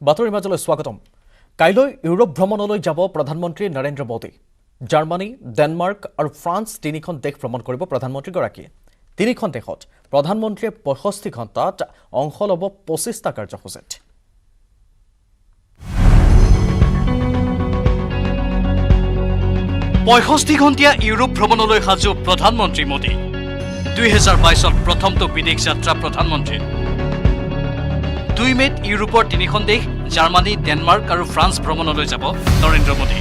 বাতৰিৰ মাজলৈ স্বাগতম। কাইলৈ ইউৰোপ ভ্ৰমণলৈ যাব প্ৰধানমন্ত্ৰী নৰেন্দ্ৰ মোদী। জাৰ্মানী, ডেনমাৰ্ক আৰু ফ্ৰান্স তিনিখন দেশ ভ্ৰমণ কৰিব প্ৰধানমন্ত্ৰীগৰাকীয়ে। তিনিখন দেশত প্ৰধানমন্ত্ৰীয়ে 65 ঘণ্টাত অংশ ল'ব 25টা কাৰ্যসূচীত। পঁয়ষষ্ঠি ঘণ্টীয়া ইউৰোপ ভ্ৰমণলৈ সাজু প্ৰধানমন্ত্ৰী মোদী। 2022ত প্ৰথমটো বিদেশ যাত্ৰা প্ৰধানমন্ত্ৰীৰ। 2 মে'ত ইউৰোপৰ তিনিখন দেশ জাৰ্মানী, ডেনমাৰ্ক আৰু ফ্ৰান্স ভ্ৰমণলৈ যাব নৰেন্দ্ৰ মোদী।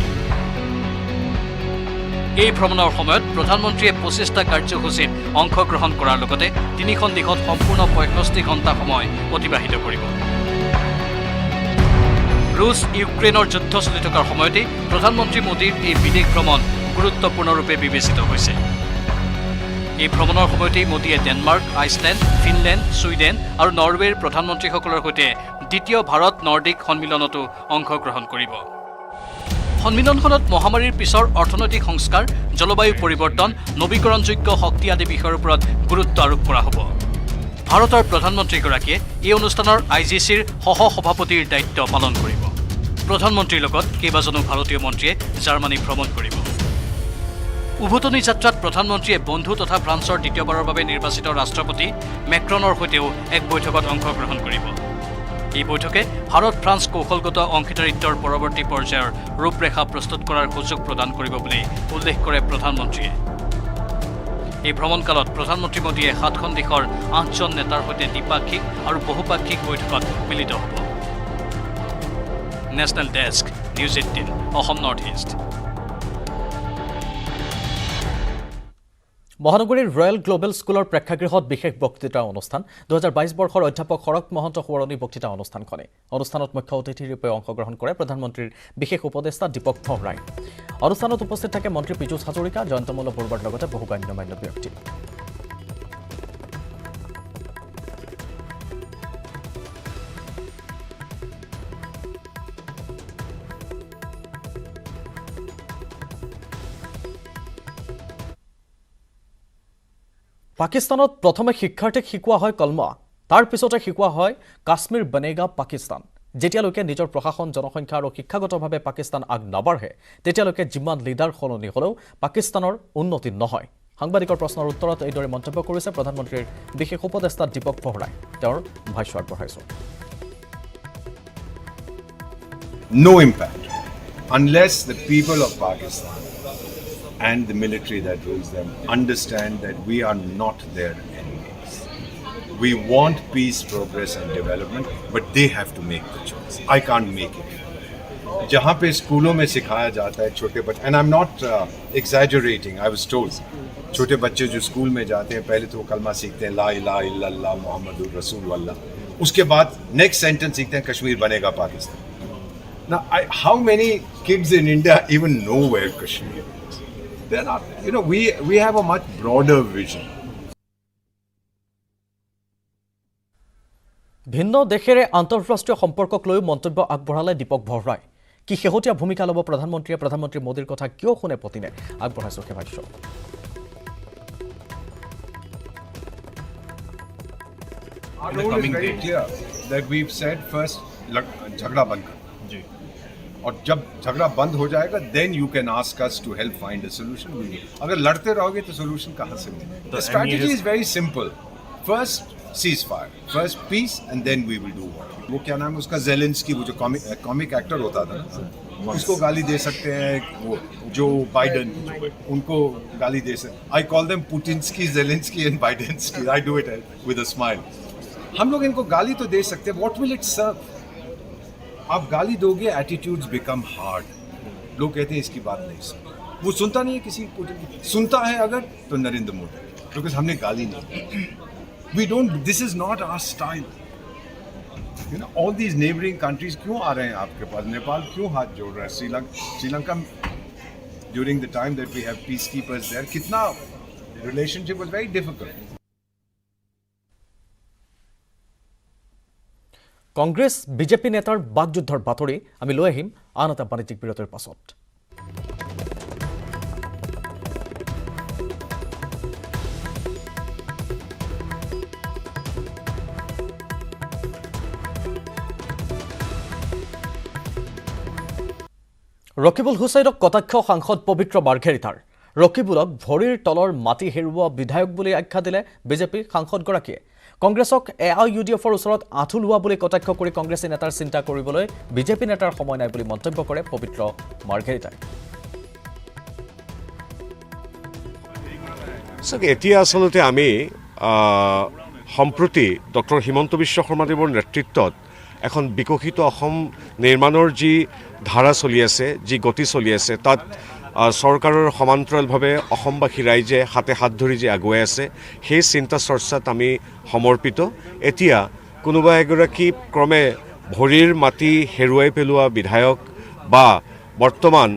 এই ভ্ৰমণৰ সময়ত প্ৰধানমন্ত্ৰীয়ে 25টা কাৰ্যসূচীত অংশগ্ৰহণ কৰাৰ লগতে তিনিখন দেশত সম্পূৰ্ণ 65 ঘণ্টা সময় অতিবাহিত কৰিব। ৰুছ ইউক্ৰেইনৰ যুদ্ধ চলি থকাৰ সময়তে প্ৰধানমন্ত্ৰী মোদীৰ এই বিদেশ ভ্ৰমণ গুৰুত্বপূৰ্ণৰূপে বিবেচিত হৈছে। এই ভ্ৰমণৰ সময়তেই মোদীয়ে ডেনমাৰ্ক, আইচলেণ্ড, ফিনলেণ্ড, ছুইডেন আৰু নৰৱেৰ প্ৰধানমন্ত্ৰীসকলৰ সৈতে দ্বিতীয় ভাৰত নৰ্ডিক সন্মিলনতো অংশগ্ৰহণ কৰিব। সন্মিলনখনত মহামাৰীৰ পিছৰ অৰ্থনৈতিক সংস্কাৰ, জলবায়ু পৰিৱৰ্তন, নৱীকৰণযোগ্য শক্তি আদি বিষয়ৰ ওপৰত গুৰুত্ব আৰোপ কৰা হ'ব। ভাৰতৰ প্ৰধানমন্ত্ৰীগৰাকীয়ে এই অনুষ্ঠানৰ IGCৰ সহ-সভাপতিৰ দায়িত্ব পালন কৰিব। প্ৰধানমন্ত্ৰীৰ লগত কেইবাজনো ভাৰতীয় মন্ত্ৰীয়ে জাৰ্মানী ভ্ৰমণ কৰিব। উভতনি যাত্ৰাত প্ৰধানমন্ত্ৰীয়ে বন্ধু তথা ফ্ৰান্সৰ দ্বিতীয়বাৰৰ বাবে নিৰ্বাচিত ৰাষ্ট্ৰপতি মেক্ৰনৰ সৈতেও এক বৈঠকত অংশগ্ৰহণ কৰিব। এই বৈঠকে ভাৰত-ফ্ৰান্স কৌশলগত অংশীদাৰিত্বৰ পৰৱৰ্তী পৰ্যায়ৰ ৰূপৰেখা প্ৰস্তুত কৰাৰ সুযোগ প্ৰদান কৰিব বুলি উল্লেখ কৰে প্ৰধানমন্ত্ৰীয়ে। এই ভ্ৰমণকালত প্ৰধানমন্ত্ৰী মোদীয়ে 7খন দেশৰ 8জন নেতাৰ সৈতে দ্বিপাক্ষিক আৰু বহুপাক্ষিক বৈঠকত মিলিত হ'ব। National desk, news 18, Assam north east. মহানগৰীৰ ৰয়েল গ্লোবেল স্কুলৰ প্ৰেক্ষাগৃহত বিশেষ বক্তৃতা অনুষ্ঠান। 2022 বৰ্ষৰ অধ্যাপক শৰৎ মহন্ত সোঁৱৰণী বক্তৃতা অনুষ্ঠানখনে। অনুষ্ঠানত মুখ্য অতিথিৰূপে অংশগ্ৰহণ কৰে প্ৰধানমন্ত্ৰীৰ বিশেষ উপদেষ্টা দীপক ভৰাই। অনুষ্ঠানত উপস্থিত থাকে মন্ত্ৰী পীযুষ হাজৰিকা, জয়ন্তমল্ল বৰুৱাৰ লগতে বহু গণ্যমান্য ব্যক্তি। পাকিস্তানত প্ৰথমে শিক্ষাৰ্থীক শিকোৱা হয় কলমা, তাৰ পিছতে শিকোৱা হয় কাশ্মীৰ বনেগা পাকিস্তান। যেতিয়ালৈকে নিজৰ প্ৰশাসন, জনসংখ্যা আৰু শিক্ষাগতভাৱে পাকিস্তান আগ নাবাঢ়ে, তেতিয়ালৈকে যিমান লিডাৰ সলনি হ'লেও পাকিস্তানৰ উন্নতি নহয়। সাংবাদিকৰ প্ৰশ্নৰ উত্তৰত এইদৰে মন্তব্য কৰিছে প্ৰধানমন্ত্ৰীৰ বিশেষ উপদেষ্টা দীপক ভৰাই। তেওঁৰ ভাষ্য আগবঢ়াইছোঁ। No impact unless the people of Pakistan and the military that rules them understand that we are not their enemies. We want peace, progress and development, but they have to make the choice. I can't make it. जहाँ पे स्कूलों में सिखाया जाता है छोटे बच्चे, and I'm not exaggerating, I was told, छोटे बच्चे जो स्कूल में जाते हैं पहले तो वो कलमा सीखते हैं ला इलाहा इल्लल्लाह मुहम्मदुर रसूलुल्लाह, उसके बाद नेक्स्ट सेंटेंस सीखते हैं कश्मीर बनेगा Pakistan. Now, how many kids in India even know where Kashmir is? They're not, we have a much broader vision. ভিন্ন দেশেৰে আন্তঃৰাষ্ট্ৰীয় সম্পৰ্কক লৈ মন্তব্য আগবঢ়ালে দীপক ভৰাই। কি শেহতীয়া ভূমিকা ল'ব প্ৰধানমন্ত্ৰীয়ে, প্ৰধানমন্ত্ৰী মোদীৰ কথা কিয় শুনে পতিনে, আগবঢ়াইছোঁ সেই ভাষ্য। Our role is very clear that we've said first झगड़ा बंद करो। और जब झगड़ा बंद हो जाएगा then you can ask us to help find a solution. अगर लड़ते रहोगे तो solution कहाँ से मिलेगा? The strategy is very simple. First ceasefire, first peace, and then we will do what. वो क्या नाम है उसका, ज़ेलेंस्की, वो जो कॉमिक एक्टर होता था, उसको गाली दे सकते हैं, वो जो बाइडन, उनको गाली दे सकते. I call them Putinsky, Zelensky and Bidensky. I do it with a smile. हम लोग इनको गाली तो दे सकते हैं. What will it serve? आप गाली दोगे, एटीट्यूड्स बिकम हार्ड. लोग कहते हैं इसकी बात नहीं सुनता. वो सुनता नहीं है किसी को, सुनता है अगर तो नरेंद्र मोदी, बिकॉज हमने गाली नहीं. We don't, this is not our style. All these neighbouring countries क्यों आ रहे हैं आपके पास? नेपाल क्यों हाथ जोड़ रहा है? Sri Lanka during the time that we have peace keepers there, कितना relationship was very difficult. Congress BJP নেতাৰ বাকযুদ্ধৰ বাতৰি আমি লৈ আহিম আন এটা বাণিজ্যিক বিৰতিৰ পাছত। ৰকিবুল হুছেইনক কটাক্ষ সাংসদ পবিত্ৰ মাৰ্ঘেৰিটাৰ ৰকিবুলক ভৰিৰ তলৰ মাটি হেৰুওৱা বিধায়ক বুলি আখ্যা দিলে বিজেপিৰ সাংসদগৰাকীয়ে কংগ্ৰেছক এআইইউডিএফৰ ওচৰত আঁঠু লোৱা বুলি কটাক্ষ কৰি কংগ্ৰেছী নেতাৰ চিন্তা কৰিবলৈ বিজেপি নেতাৰ সময় নাই বুলি মন্তব্য কৰে পবিত্ৰ মাৰ্ঘেৰিটাই এতিয়া আচলতে আমি সম্প্ৰতি ডক্টৰ হিমন্ত বিশ্ব শৰ্মাদেৱৰ নেতৃত্বত এখন বিকশিত অসম নিৰ্মাণৰ যি ধাৰা চলি আছে যি গতি চলি আছে তাত চৰকাৰৰ সমান্তৰালভাৱে অসমবাসী ৰাইজে হাতে হাত ধৰি যে আগুৱাই আছে সেই চিন্তা চৰ্চাত আমি সমৰ্পিত এতিয়া কোনোবা এগৰাকী ক্ৰমে ভৰিৰ মাটি হেৰুৱাই পেলোৱা বিধায়ক বা বৰ্তমান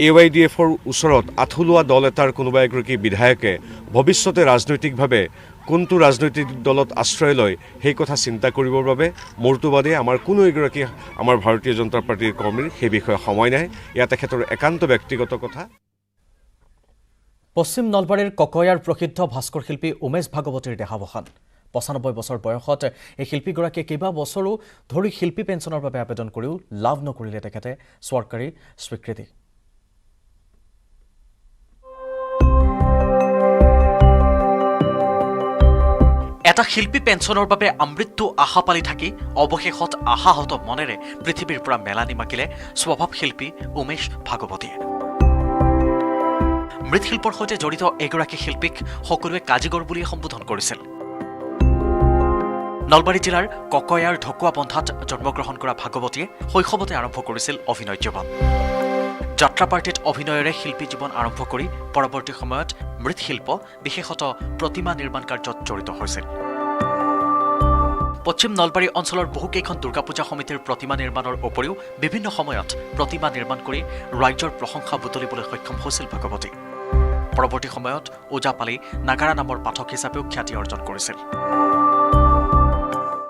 এআইইউডিএফৰ ওচৰত আঁঠু লোৱা দল এটাৰ কোনোবা এগৰাকী বিধায়কে ভৱিষ্যতে ৰাজনৈতিকভাৱে কোনটো ৰাজনৈতিক দলত আশ্ৰয় লয় সেই কথা চিন্তা কৰিবৰ বাবে মোৰটো বাদে আমাৰ কোনো এগৰাকী আমাৰ ভাৰতীয় জনতা পাৰ্টিৰ কৰ্মীৰ সেই বিষয়ে সময় নাই ইয়াত তেখেতৰ একান্ত ব্যক্তিগত কথা পশ্চিম নলবাৰীৰ ককয়াৰ প্ৰসিদ্ধ ভাস্কৰ শিল্পী উমেশ ভাগৱতীৰ দেহাৱসান ৯৫ বছৰ বয়সত এই শিল্পীগৰাকীয়ে কেইবা বছৰো ধৰি শিল্পী পেঞ্চনৰ বাবে আবেদন কৰিও লাভ নকৰিলে তেখেতে চৰকাৰী স্বীকৃতি এটা শিল্পী পেঞ্চনৰ বাবে আমৃত্যু আশা পালি থাকি অৱশেষত আশাহত মনেৰে পৃথিৱীৰ পৰা মেলানি মাকিলে স্বভাৱ শিল্পী উমেশ ভাগৱতীয়ে মৃৎশিল্পৰ সৈতে জড়িত এগৰাকী শিল্পীক সকলোৱে কাজিগৰ বুলি সম্বোধন কৰিছিল নলবাৰী জিলাৰ ককয়াৰ ঢকুৱা পন্থাত জন্মগ্ৰহণ কৰা ভাগৱতীয়ে শৈশৱতে আৰম্ভ কৰিছিল অভিনয় জীৱন যাত্ৰা পাৰ্টিত অভিনয়েৰে শিল্পী জীৱন আৰম্ভ কৰি পৰৱৰ্তী সময়ত মৃৎশিল্প বিশেষতঃ প্ৰতিমা নিৰ্মাণ কাৰ্যত জড়িত হৈছিল পশ্চিম নলবাৰী অঞ্চলৰ বহুকেইখন দুৰ্গা পূজা সমিতিৰ প্ৰতিমা নিৰ্মাণৰ উপৰিও বিভিন্ন সময়ত প্ৰতিমা নিৰ্মাণ কৰি ৰাইজৰ প্ৰশংসা বুটলিবলৈ সক্ষম হৈছিল ভাগৱতী পৰৱৰ্তী সময়ত ওজাপালি নাগাৰা নামৰ পাঠক হিচাপেও খ্যাতি অৰ্জন কৰিছিল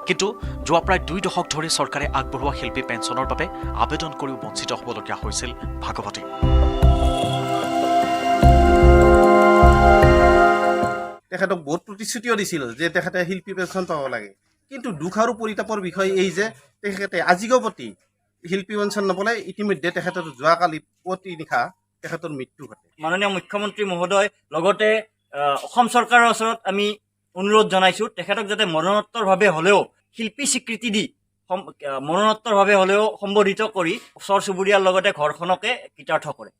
কিন্তু যোৱা প্ৰায় ২ দশক ধৰি চৰকাৰে আগবঢ়োৱা শিল্পী পেঞ্চনৰ বাবে আবেদন কৰিও বঞ্চিত হ'বলগীয়া হৈছিল ভাগৱতী তেখেতক বহুত প্ৰতিশ্ৰুতিও দিছিল যে তেখেতে শিল্পী পেঞ্চন পাব লাগে কিন্তু দুখ আৰু পৰিতাপৰ বিষয় এই যে তেখেতে আজিগপতি শিল্পী পেঞ্চন নাপালে ইতিমধ্যে তেখেতৰ যোৱাকালি পুৱতি নিশা তেখেতৰ মৃত্যু ঘটে মাননীয় মুখ্যমন্ত্ৰী মহোদয় লগতে অসম চৰকাৰৰ ওচৰত আমি অনুৰোধ জনাইছোঁ তেখেতক যাতে মৰণোত্তৰভাৱে হ'লেও শিল্পী স্বীকৃতি দি মৰণোত্তৰভাৱে হ'লেও সম্বোধিত কৰি ওচৰ চুবুৰীয়াৰ লগতে ঘৰখনকে কৃতাৰ্থ কৰে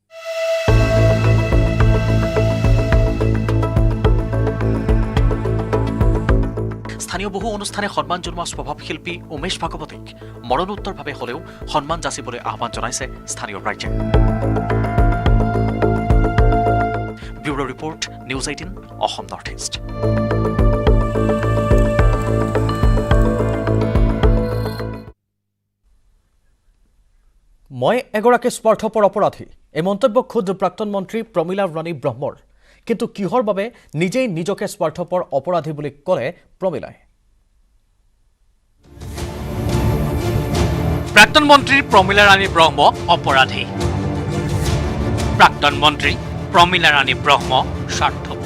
স্থানীয় বহু অনুষ্ঠানে সন্মান জনোৱা স্বভাৱ শিল্পী উমেশ ভাগৱতীক মৰণোত্তৰভাৱে হ'লেও সন্মান যাচিবলৈ আহ্বান জনাইছে স্থানীয় ৰাইজে bureau report news 18 Assam north east মই এগৰাকী স্বাৰ্থপৰ অপৰাধী এই মন্তব্য খুদ প্ৰাক্তন মন্ত্ৰী প্ৰমীলা ৰাণী ব্ৰহ্মৰ কিন্তু কিহৰ বাবে নিজেই নিজকে স্বাৰ্থপৰ অপৰাধী বুলি ক'লে প্ৰমীলাই প্ৰাক্তন মন্ত্ৰী প্ৰমীলা ৰাণী ব্ৰহ্ম অপৰাধী প্ৰাক্তন মন্ত্ৰী প্ৰমীলা ৰাণী ব্ৰহ্ম স্বাৰ্থপৰ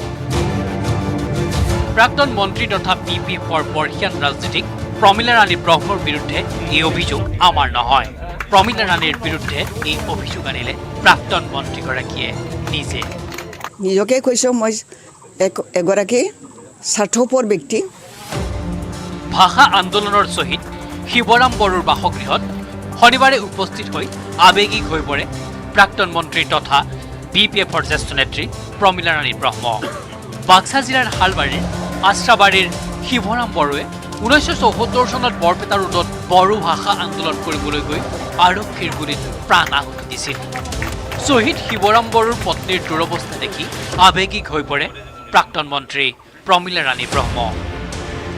প্ৰাক্তন মন্ত্ৰী তথা বিপিএফৰ বৰ্ষীয়ান ৰাজনীতিক প্ৰমীলা ৰাণী ব্ৰহ্মৰ বিৰুদ্ধে এই অভিযোগ আমাৰ নহয় প্ৰমীলা ৰাণীৰ বিৰুদ্ধে এই অভিযোগ আনিলে প্ৰাক্তন মন্ত্ৰীগৰাকীয়ে নিজকে কৈছোঁ মই এগৰাকী স্বাৰ্থপৰ ব্যক্তি ভাষা আন্দোলনৰ শ্বহীদ শিৱৰাম বড়োৰ বাসগৃহত শনিবাৰে উপস্থিত হৈ আৱেগিক হৈ পৰে প্ৰাক্তন মন্ত্ৰী তথা বিপিএফৰ জ্যেষ্ঠ নেত্ৰী প্ৰমীলা ৰাণী ব্ৰহ্ম বাক্সা জিলাৰ হালবাৰীৰ আশ্ৰাবাৰীৰ শিৱৰাম বড়োৱে 1974 চনত বৰপেটা ৰোডত বড়ো ভাষা আন্দোলন কৰিবলৈ গৈ আৰক্ষীৰ গুলীত প্ৰাণ আহুতি দিছিল শ্বহীদ শিৱৰাম বড়োৰ পত্নীৰ দুৰৱস্থা দেখি আৱেগিক হৈ পৰে প্ৰাক্তন মন্ত্ৰী প্ৰমীলা ৰাণী ব্ৰহ্ম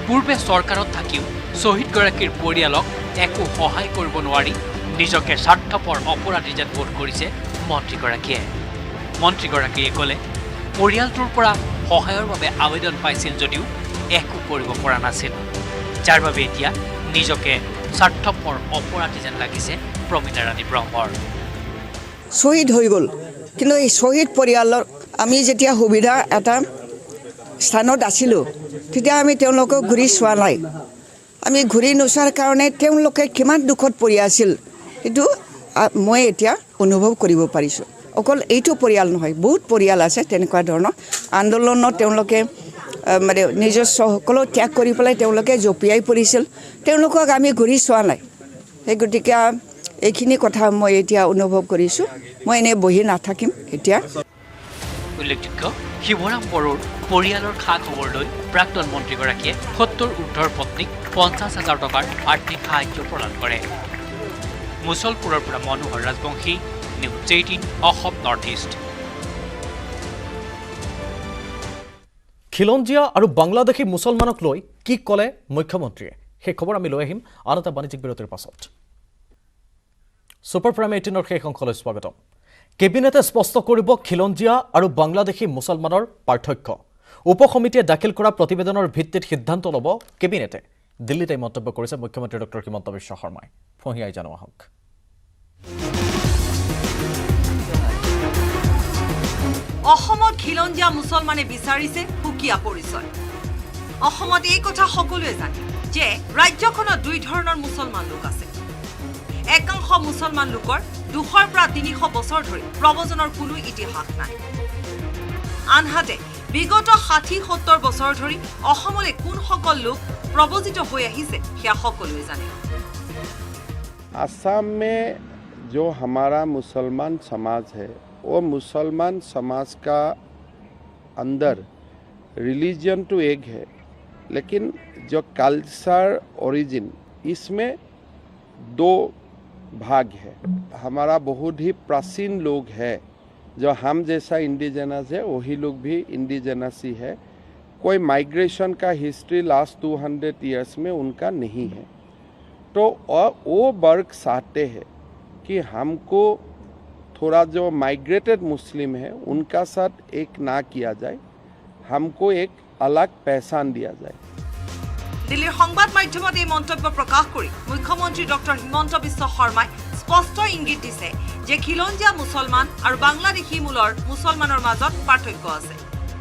পূৰ্বে চৰকাৰত থাকিও শ্বহীদগৰাকীৰ পৰিয়ালক একো সহায় কৰিব নোৱাৰি নিজকে স্বাৰ্থপৰ অপৰাধী যেন বোধ কৰিছে মন্ত্ৰীগৰাকীয়ে ক'লে পৰিয়ালটোৰ পৰা সহায়ৰ বাবে আবেদন পাইছিল যদিও একো কৰিব পৰা নাছিল যাৰ বাবে এতিয়া নিজকে স্বাৰ্থপৰ অপৰাধী যেন লাগিছে প্ৰমীলা ৰাণী ব্ৰহ্মৰ শ্বহীদ হৈ গ'ল কিন্তু এই শ্বহীদ পৰিয়ালৰ আমি যেতিয়া সুবিধা এটা স্থানত আছিলোঁ তেতিয়া আমি তেওঁলোকক ঘূৰি চোৱা নাই আমি ঘূৰি নোচোৱাৰ কাৰণে তেওঁলোকে কিমান দুখত পৰি আছিল এইটো মই এতিয়া অনুভৱ কৰিব পাৰিছোঁ অকল এইটো পৰিয়াল নহয় বহুত পৰিয়াল আছে তেনেকুৱা ধৰণৰ আন্দোলনত তেওঁলোকে মানে নিজস্ব সকলো ত্যাগ কৰি পেলাই তেওঁলোকে জঁপিয়াই পৰিছিল তেওঁলোকক আমি ঘূৰি চোৱা নাই সেই গতিকে এইখিনি কথা মই এতিয়া অনুভৱ কৰিছোঁ মই এনেই বহি নাথাকিম এতিয়া উল্লেখযোগ্য শিৱৰাম বড়োৰ পৰিয়ালৰ খা খবৰ লৈ প্ৰাক্তন মন্ত্ৰীগৰাকীয়ে ৭০ ঊৰ্ধৰ পত্নীক ৫০,০০০ টকাৰ আৰ্থিক সাহায্য প্ৰদান কৰে মুছলপুৰৰ পৰা Manohar Rajbongshi news 18 Assam north east খিলঞ্জীয়া আৰু বাংলাদেশী মুছলমানক লৈ কি ক'লে মুখ্যমন্ত্ৰীয়ে সেই খবৰ আমি লৈ আহিম আন এটা বাণিজ্যিক বিৰতিৰ পাছত ছুপাৰ প্ৰাইম 18ৰ শেষ অংশলৈ স্বাগতম কেবিনেটে স্পষ্ট কৰিব খিলঞ্জীয়া আৰু বাংলাদেশী মুছলমানৰ পাৰ্থক্য উপসমিতিয়ে দাখিল কৰা প্ৰতিবেদনৰ ভিত্তিত সিদ্ধান্ত ল'ব কেবিনেটে দিল্লীতে মন্তব্য কৰিছে মুখ্যমন্ত্ৰী ডক্টৰ হিমন্ত বিশ্ব শৰ্মাই ফহিয়াই জনোৱা হওক অসমত খিলঞ্জীয়া মুছলমানে বিচাৰিছে সুকীয়া পৰিচয় অসমত এই কথা সকলোৱে জানে যে ৰাজ্যখনত দুই ধৰণৰ মুছলমান লোক আছে একাংশ মুছলমান লোকৰ 200 পৰা 300 বছৰ ধৰি প্ৰব্ৰজনৰ কোনো ইতিহাস নাই আনহাতে বিগত 60-70 বছৰ ধৰি অসমলৈ কোনসকল লোক प्रवजित हो সকলোৱে জানে असम में जो हमारा मुसलमान समाज है वो मुसलमान समाज का अंदर रिलीजन तो एक है लेकिन जो कल्चर ओरिजिन इसमें दो भाग है हमारा बहुत ही प्राचीन लोग है जो हम जैसा इंडिजिनस है वही लोग भी इंडिजिनस ही है कोई माइग्रेशन का हिस्ट्री लास्ट 200 इयर्स में उनका नहीं है तो वो वर्ग चाहते हैं कि हमको थोड़ा जो माइग्रेटेड मुस्लिम है उनका साथ एक ना किया जाए हमको एक अलग पहचान दिया जाए दिल्लीर संबाद माध्यमत এই মন্তব্য প্ৰকাশ কৰি মুখ্যমন্ত্ৰী ডক্টৰ হিমন্ত বিশ্ব শৰ্মাই স্পষ্ট ইংগিত দিছে যে খিলঞ্জীয়া মুছলমান আৰু বাংলাদেশী মূলৰ মুছলমানৰ মাজত পাৰ্থক্য আছে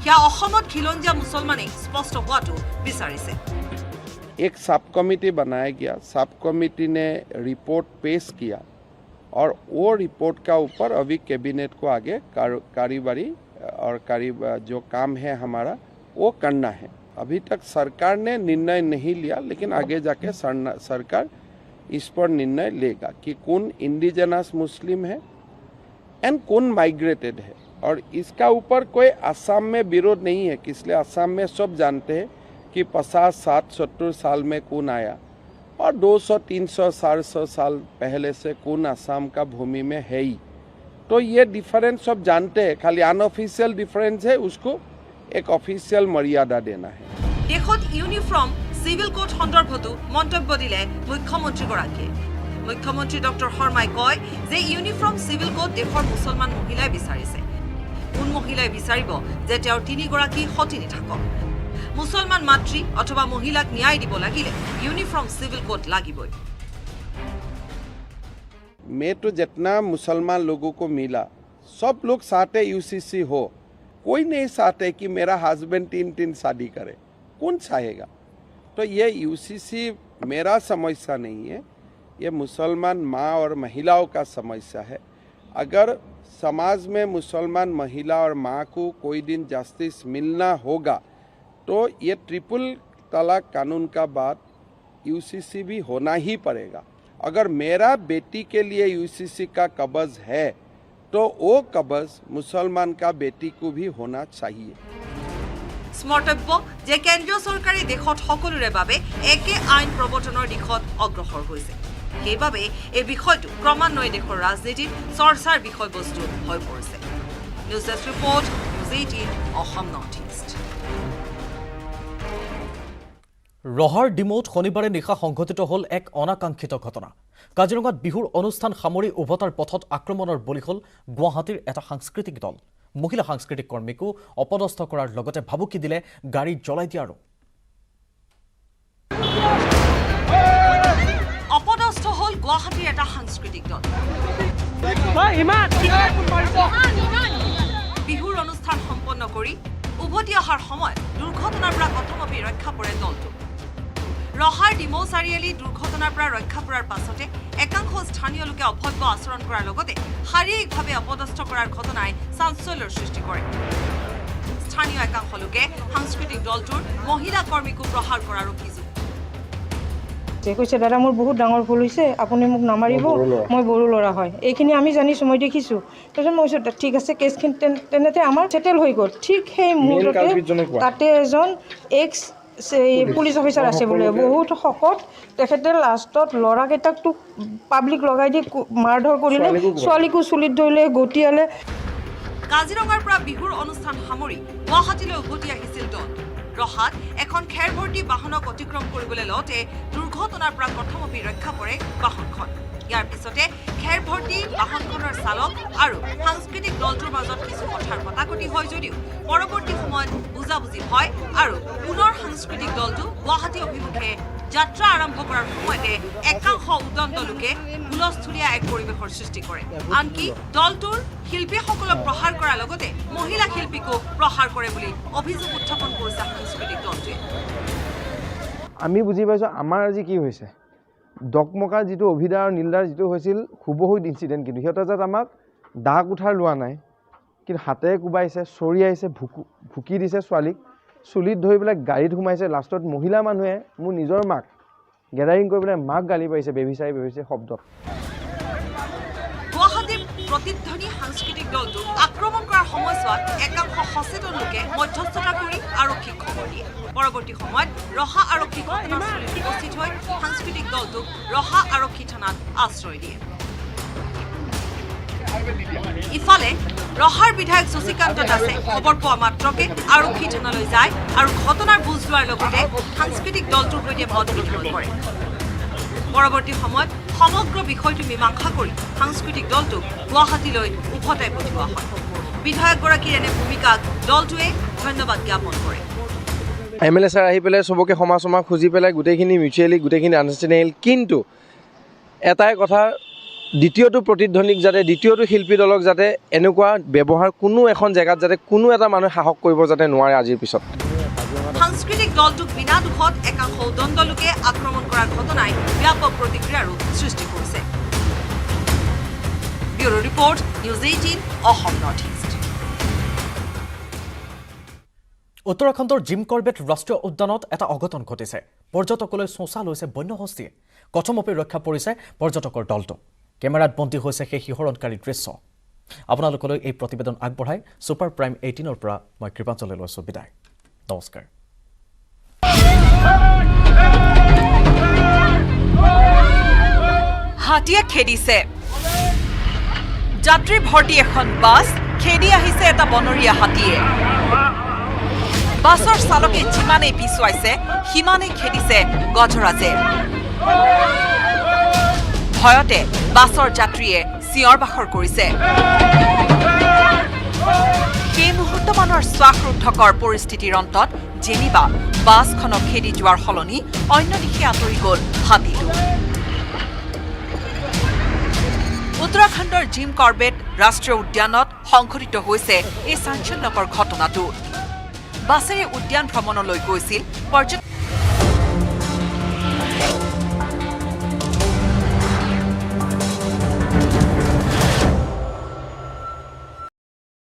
क्या অসমত খিলঞ্জীয়া মুছলমানে স্পষ্ট হোৱাটো বিচাৰিছে एक सब कमेटी बनाया गया सब कमेटी ने रिपोर्ट पेश किया और वो रिपोर्ट का ऊपर अभी कैबिनेट को आगे कार्यवाही और जो काम है हमारा वो करना है अभी तक सरकार ने निर्णय नहीं लिया लेकिन आगे जाके सरकार इस पर निर्णय लेगा कि कौन इंडिजिनस मुस्लिम है एंड कौन माइग्रेटेड है और इसका ऊपर कोई असम में विरोध नहीं है इसलिए असम में सब जानते हैं कि 50, 60, 70 साल में कौन आया और 200, 300, 400 साल पहले से कौन असम का भूमि में है ही तो ये डिफरेंस सब जानते हैं खाली अनऑफिशियल डिफरेंस है उसको एक ऑफिशियल मर्यादा देना है देशत यूनिफॉर्म सिविल कोड सन्दर्भतो मन्तव्य दिले मुख्यमन्त्रीगराकीয়ে मुख्यमन्त्री डॉक्टर शर्माই কয় যে ইউনিফর্ম সিভিল কোড দেশৰ মুছলমান মহিলাই বিচাৰিছে কোন মহিলাই বিচাৰিব যে তেওঁৰ তিনিগৰাকী সতিনী থাকক মুছলমান মাতৃ অথবা মহিলাক ন্যায় দিব লাগিলে यूनिफॉर्म सिविल कोड লাগিবই मैं तो जितना मुसलमान लोगों को मिला सब लोग चाहते यूसीसी हो कोई नहीं चाहते कि मेरा हस्बैंड 3 शादी करे कौन चाहेगा तो ये यूसीसी मेरा समस्या नहीं है ये मुसलमान माँ और महिलाओं का समस्या है अगर समाज में मुसलमान महिला और माँ को कोई दिन जस्टिस मिलना होगा तो ये ट्रिपल तलाक कानून का बाद यूसीसी भी होना ही पड़ेगा अगर मेरा बेटी के लिए यूसीसी का कब्ज है तो वो कब्ज मुसलमान का बेटी को भी होना चाहिए স্মৰ্তব্য যে কেন্দ্ৰীয় চৰকাৰে দেশত সকলোৰে বাবে একে আইন প্ৰৱৰ্তনৰ দিশত অগ্ৰসৰ হৈছে সেইবাবে এই বিষয়টো ক্ৰমান্বয়ে দেশৰ ৰাজনীতিত চৰ্চাৰ বিষয়বস্তু হৈ পৰিছে news desk report news 18 Assam north east ৰহাৰ ডিমৌত শনিবাৰে নিশা সংঘটিত হ'ল এক অনাকাংক্ষিত ঘটনা কাজিৰঙাত বিহুৰ অনুষ্ঠান সামৰি উভতাৰ পথত আক্ৰমণৰ বলি হ'ল গুৱাহাটীৰ এটা সাংস্কৃতিক দল মহিলা সাংস্কৃতিক কৰ্মীকো অপদস্থ কৰাৰ লগতে ভাবুকি দিলে গাড়ী জ্বলাই দিয়াৰো অপদস্থ হ'ল গুৱাহাটীৰ এটা সাংস্কৃতিক দল বিহুৰ অনুষ্ঠান সম্পন্ন কৰি উভতি অহাৰ সময়ত দুৰ্ঘটনাৰ পৰা প্ৰথমে ৰক্ষা পৰে দলটো ৰহাৰ ডিমৌ চাৰিআলি দুৰ্ঘটনাৰ পৰা ৰক্ষা পৰাৰ পাছতে একাংশ একাংশ স্থানীয় লোকে অভব্য আচৰণ কৰাৰ লগতে শাৰীৰিকভাৱে অপদস্থ কৰাৰ ঘটনাই চাঞ্চল্যৰ সৃষ্টি কৰে স্থানীয় একাংশ লোকে সাংস্কৃতিক দলটোৰ মহিলা কৰ্মীকো প্ৰহাৰ কৰাৰ অভিযোগ কৈছে দাদা মোৰ বহুত ডাঙৰ ভুল হৈছে আপুনি মোক নামাৰিব মই বড়ো ল'ৰা হয় এইখিনি আমি জানিছোঁ মই দেখিছোঁ তাৰপিছত মই কৈছোঁ ঠিক আছে কেছখিনি তেনেতে আমাৰ ছেটেল হৈ গ'ল ঠিক সেই মুহূৰ্ততে তাতে এজন এক্স পুলিচ অফিচাৰ আছে বোলে বহুত শকত তেখেতে লাষ্টত ল'ৰাকেইটাকতো পাব্লিক লগাই দি মাৰধৰ কৰিলে ছোৱালীকো চুলিত ধৰিলে গটিয়ালে কাজিৰঙাৰ পৰা বিহুৰ অনুষ্ঠান সামৰি গুৱাহাটীলৈ উভতি আহিছিল দল ৰহাত এখন খেৰ ভৰ্তি বাহনক অতিক্ৰম কৰিবলৈ লওঁতে দুৰ্ঘটনাৰ পৰা প্ৰথমে ৰক্ষা পৰে বাহনখন ইয়াৰ পিছতে খেৰ ভৰ্তি বাহনখনৰ চালক আৰু সাংস্কৃতিক দলটোৰ মাজত কিছু কথাৰ কটাকটি হয় যদিও পৰৱৰ্তী সময়ত বুজাবুজি হয় আৰু পুনৰ সাংস্কৃতিক দলটো গুৱাহাটী অভিমুখে যাত্ৰা আৰম্ভ কৰাৰ সময়তে একাংশ উদন্ত লোকে হুলস্থুলীয়া এক পৰিৱেশৰ সৃষ্টি কৰে আনকি দলটোৰ শিল্পীসকলক প্ৰহাৰ কৰাৰ লগতে মহিলা শিল্পীকো প্ৰহাৰ কৰে বুলি অভিযোগ উত্থাপন কৰিছে সাংস্কৃতিক দলটোৱে আমি বুজি পাইছোঁ আমাৰ আজি কি হৈছে ডকমকাৰ যিটো অভিদা আৰু নীলদাৰ যিটো হৈছিল হুবহুদ ইনচিডেণ্ট কিন্তু সিহঁতে যাত আমাক দা কুঠাৰ লোৱা নাই কিন্তু হাতেৰে কোবাইছে চৰিয়াইছে ভুকি দিছে ছোৱালীক চুলিত ধৰি পেলাই গাড়ীত সোমাইছে লাষ্টত মহিলা মানুহে মোৰ নিজৰ মাক গেডাৰিং কৰি পেলাই মাক গালি পাৰিছে বেবিচাৰি শব্দত গুৱাহাটীৰ প্ৰতিধ্বনি সাংস্কৃতিক দলটোক আক্ৰমণ কৰাৰ সময়ছোৱাত একাংশ সচেতন লোকে মধ্যস্থতা কৰি আৰক্ষীক খবৰ দিয়ে পৰৱৰ্তী সময়ত ৰহা আৰক্ষী ঘটনাস্থলীত উপস্থিত হৈ সাংস্কৃতিক দলটোক ৰহা আৰক্ষী থানাত আশ্ৰয় দিয়ে ইফালে ৰহাৰ বিধায়ক শশীকান্ত দাসে খবৰ পোৱা মাত্ৰকে আৰক্ষী থানালৈ যায় আৰু ঘটনাৰ বুজ লোৱাৰ লগতে সাংস্কৃতিক দলটোৰ সৈতে মত বিনিময় কৰে পৰৱৰ্তী সময়ত সমগ্ৰ বিষয়টো মীমাংসা কৰি সাংস্কৃতিক দলটোক গুৱাহাটীলৈ উভতাই পঠিওৱা হয় বিধায়কগৰাকীৰ এনে ভূমিকাক দলটোৱে ধন্যবাদ জ্ঞাপন কৰে MLA ছাৰ আহি পেলাই চবকে ক্ষমা খুজি পেলাই গোটেইখিনি মিউচুৱেলি গোটেইখিনি আণ্ডাৰষ্টেণ্ডিং কিন্তু এটাই কথা দ্বিতীয়টো প্ৰতিধ্বনিক যাতে দ্বিতীয়টো শিল্পী দলক যাতে এনেকুৱা ব্যৱহাৰ কোনো এখন জেগাত যাতে কোনো এটা মানুহে সাহস কৰিব যাতে নোৱাৰে আজিৰ পিছত সাংস্কৃতিক দলটোক বিনা দুখত একাংশ উদণ্ড লোকে আক্ৰমণ কৰাৰ ঘটনাই ব্যাপক প্ৰতিক্ৰিয়াৰো সৃষ্টি কৰিছে bureau report news 18 Assam north east উত্তৰাখণ্ডৰ জিম কৰবেট ৰাষ্ট্ৰীয় উদ্যানত এটা অঘটন ঘটিছে পৰ্যটকলৈ চোঁচা লৈছে বন্যহস্তীয়ে কথমপি ৰক্ষা পৰিছে পৰ্যটকৰ দলটো কেমেৰাত বন্দী হৈছে সেই শিহৰণকাৰী দৃশ্য আপোনালোকলৈ এই প্ৰতিবেদন আগবঢ়াই ছুপাৰ প্ৰাইম 18ৰ পৰা মই কৃপাঞ্জলি লৈছোঁ বিদায় নমস্কাৰ হাতীয়ে খেদিছে যাত্ৰী ভৰ্তি এখন বাছ খেদি আহিছে এটা বনৰীয়া হাতীয়ে বাছৰ চালকে যিমানেই পিছুৱাইছে সিমানেই খেদিছে গজৰাজে ভয়তে বাছৰ যাত্ৰীয়ে চিঞৰ বাখৰ কৰিছে সেই মুহূৰ্তমানৰ শ্বাসৰুদ্ধকৰ পৰিস্থিতিৰ অন্তত যেনিবা বাছখনক খেদি যোৱাৰ সলনি অন্য দিশে আঁতৰি গ'ল হাতীটো উত্তৰাখণ্ডৰ জিম কৰবেট ৰাষ্ট্ৰীয় উদ্যানত সংঘটিত হৈছে এই চাঞ্চল্যকৰ ঘটনাটো বাছেৰে উদ্যান ভ্ৰমণলৈ গৈছিল পৰ্যটক